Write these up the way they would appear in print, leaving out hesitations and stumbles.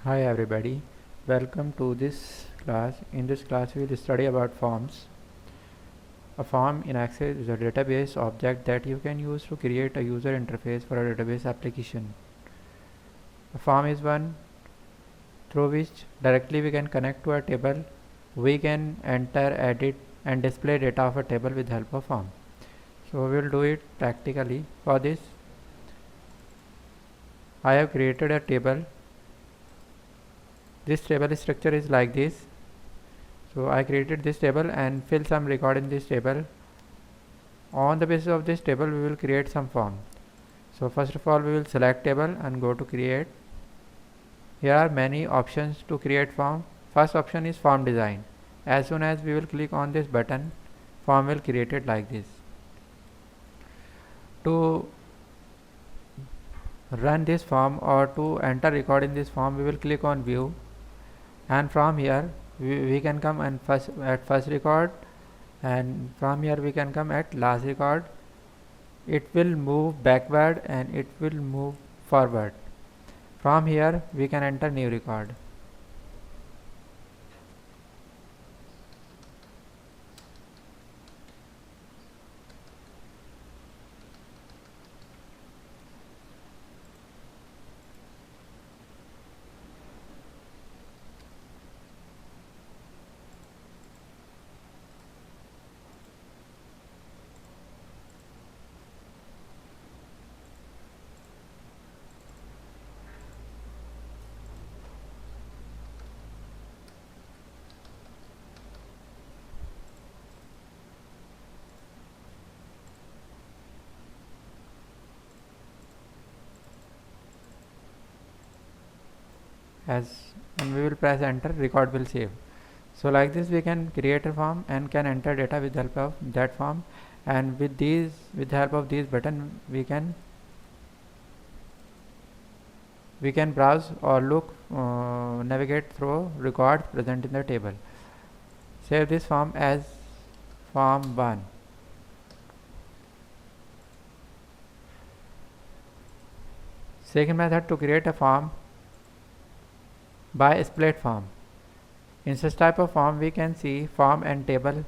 Hi everybody, welcome to this class. In this class we will study about forms. A form in Access is a database object that you can use to create a user interface for a database application. A form is one through which directly we can connect to a table. We can enter, edit and display data of a table with help of form. So we will do it practically. For this I have created a table. This table structure is like this. So I created this table and fill some record in this table. On the basis of this table we will create some form. So first of all we will select table and go to create. Here are many options to create form. First option is form design. As soon as we will click on this button, form will create it like this. To run this form or to enter record in this form, we will click on view, and from here we can come and first record, and from here we can come at last record. It will move backward and it will move forward. From here we can enter new record. As and we will press enter, record will save. So like this we can create a form and can enter data with help of that form, and with the help of these button we can browse or look navigate through records present in the table. Save this form as form 1. Second method to create a form by split form. In such type of form we can see form and table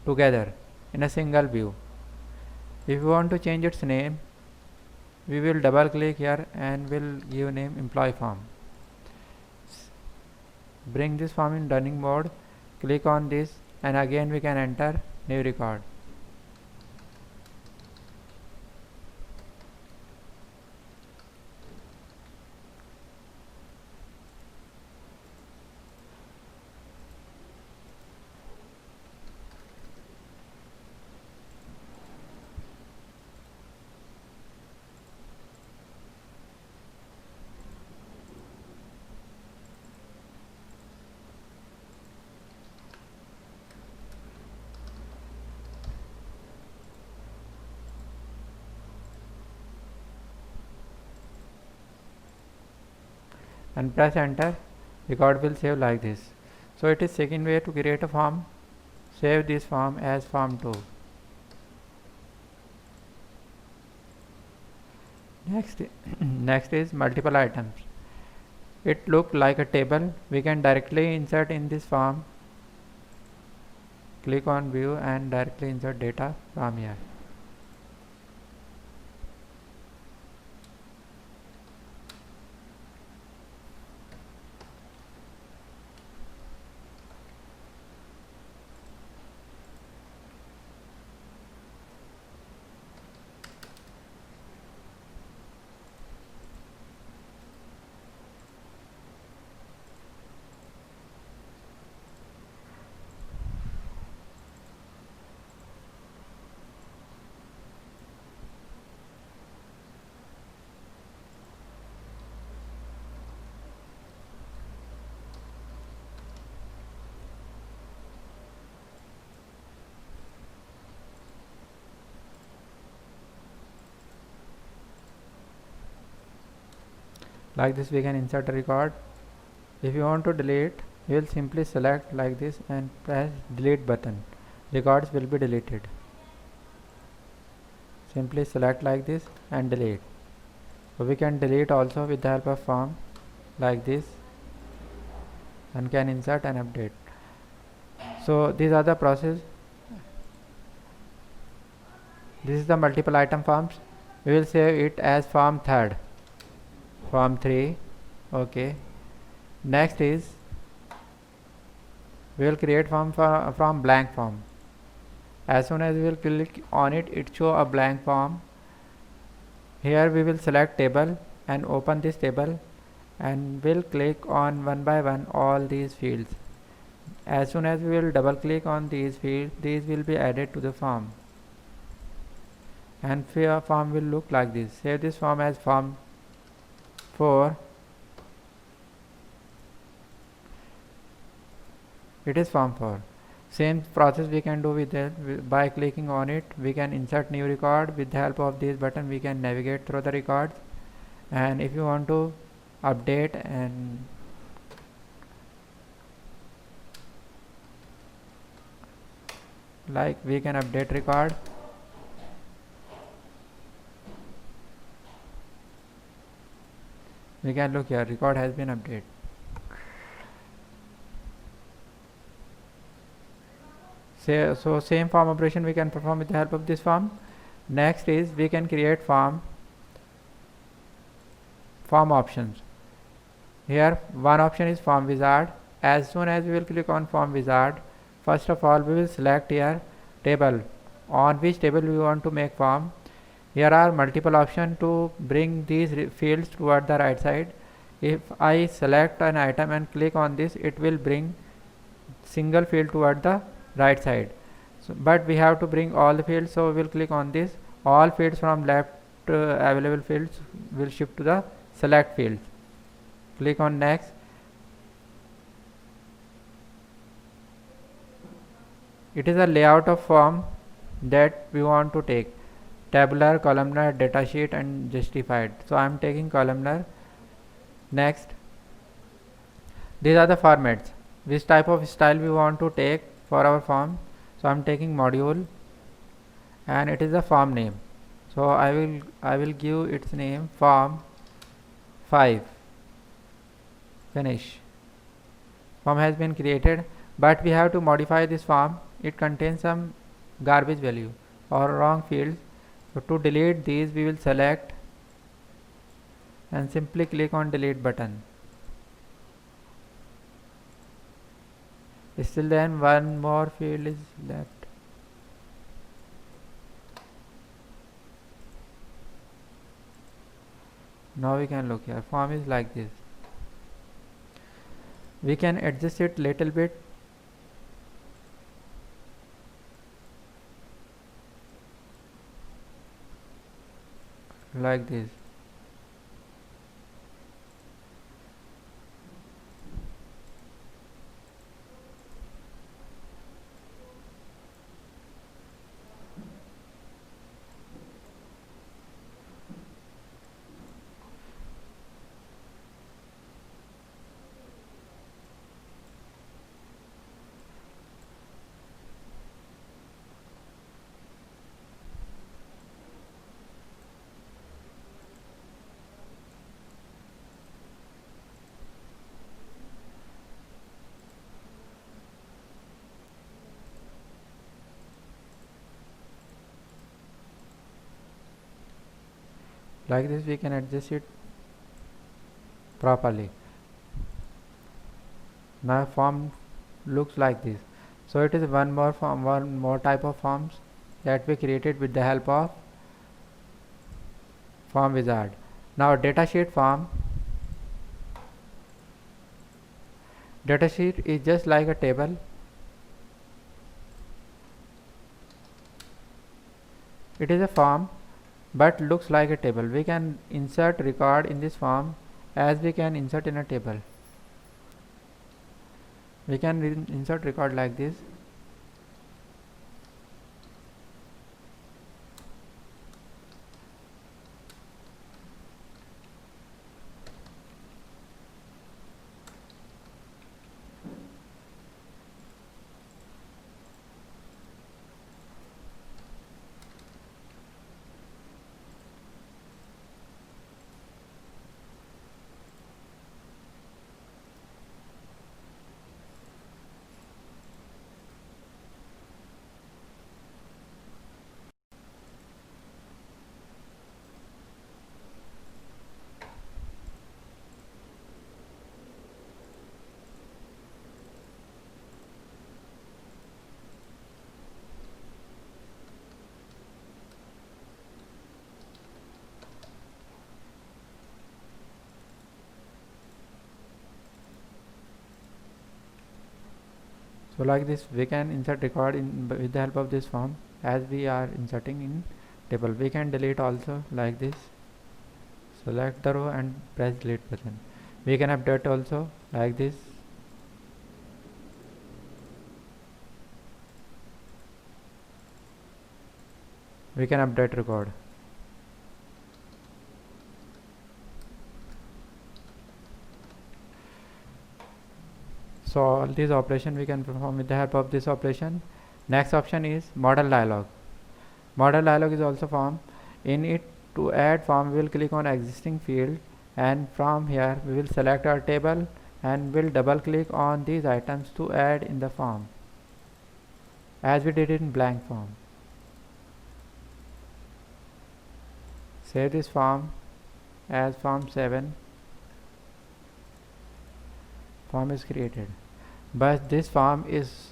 together in a single view. If we want to change its name, we will double click here and will give name employee form. Bring this form in running mode, click on this, and again we can enter new record. And press enter, record will save like this. So it is second way to create a form. Save this form as form 2. Next, next is multiple items. It look like a table. We can directly insert in this form. Click on view and directly insert data from here. Like this we can insert a record. If you want to delete, you will simply select like this and press delete button. Records will be deleted. Simply select like this and delete. So we can delete also with the help of form. like this and can insert and update. So these are the process. This is the multiple item forms. We will save it as form third, form 3. Okay. Next is we will create form from blank form. As soon as we will click on it, it show a blank form. Here we will select table and open this table and will click on one by one all these fields. As soon as we will double click on these fields, these will be added to the form, and form will look like this. Save this form as form 4. It is form 4. Same process we can do with it. By clicking on it, we can insert new record. With the help of this button, we can navigate through the records, and if you want to update and like, we can update record. We can look here, record has been updated. So same form operation we can perform with the help of this form. Next is we can create form options. Here one option is form wizard. As soon as we will click on form wizard, first of all we will select here table, on which table we want to make form. Here are multiple options to bring these fields toward the right side. If I select an item and click on this, it will bring single field toward the right side. So, but we have to bring all the fields, so we will click on this. All fields from left available fields will shift to the select fields. Click on next. It is a layout of form that we want to take: tabular, columnar, datasheet and justified. So I am taking columnar. Next, these are the formats, which type of style we want to take for our form. So I am taking module, and it is a form name. So I will give its name form 5. Finish. Form has been created, but we have to modify this form. It contains some garbage value or wrong fields. So to delete these, we will select and simply click on delete button. Still then one more field is left. Now we can look here. Form is like this. We can adjust it little bit. Like this. Like this we can adjust it properly. Now form looks like this. So it is one more type of forms that we created with the help of form wizard. Now datasheet form. Datasheet is just like a table. It is a form but looks like a table. We can insert record in this form as we can insert in a table. We can insert record like this. So like this we can insert record with the help of this form. As we are inserting in table, we can delete also like this. Select the row and press delete button. We can update also like this. We can update record. So all these operation we can perform with the help of this operation. Next option is model dialog. Model dialog is also form. In it, to add form we will click on existing field, and from here we will select our table and will double click on these items to add in the form, as we did in blank form. Save this form as form 7. Form is created, but this form is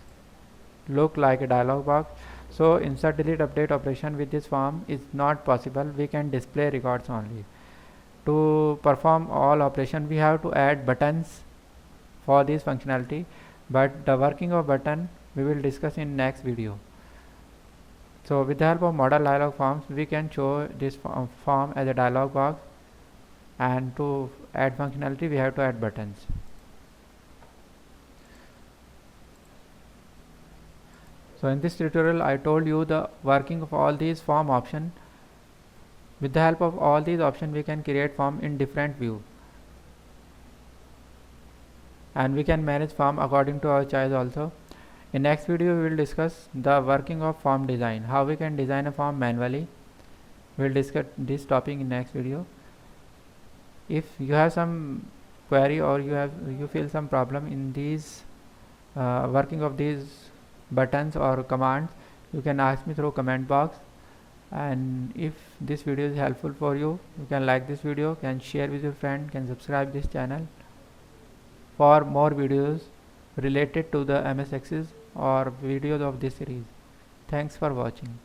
look like a dialog box, so insert delete update operation with this form is not possible. We can display records only. To perform all operation we have to add buttons for this functionality, but the working of button we will discuss in next video. So with the help of model dialog forms we can show this form as a dialog box, and to add functionality we have to add buttons. So in this tutorial I told you the working of all these form option. With the help of all these options we can create form in different view, and we can manage form according to our choice also. In next video we will discuss the working of form design, how we can design a form manually. We will discuss this topic in next video. If you have some query or you feel some problem in these working of these buttons or commands, you can ask me through comment box. And if this video is helpful for you, you can like this video, can share with your friend, can subscribe this channel for more videos related to the MS Access or videos of this series. Thanks for watching.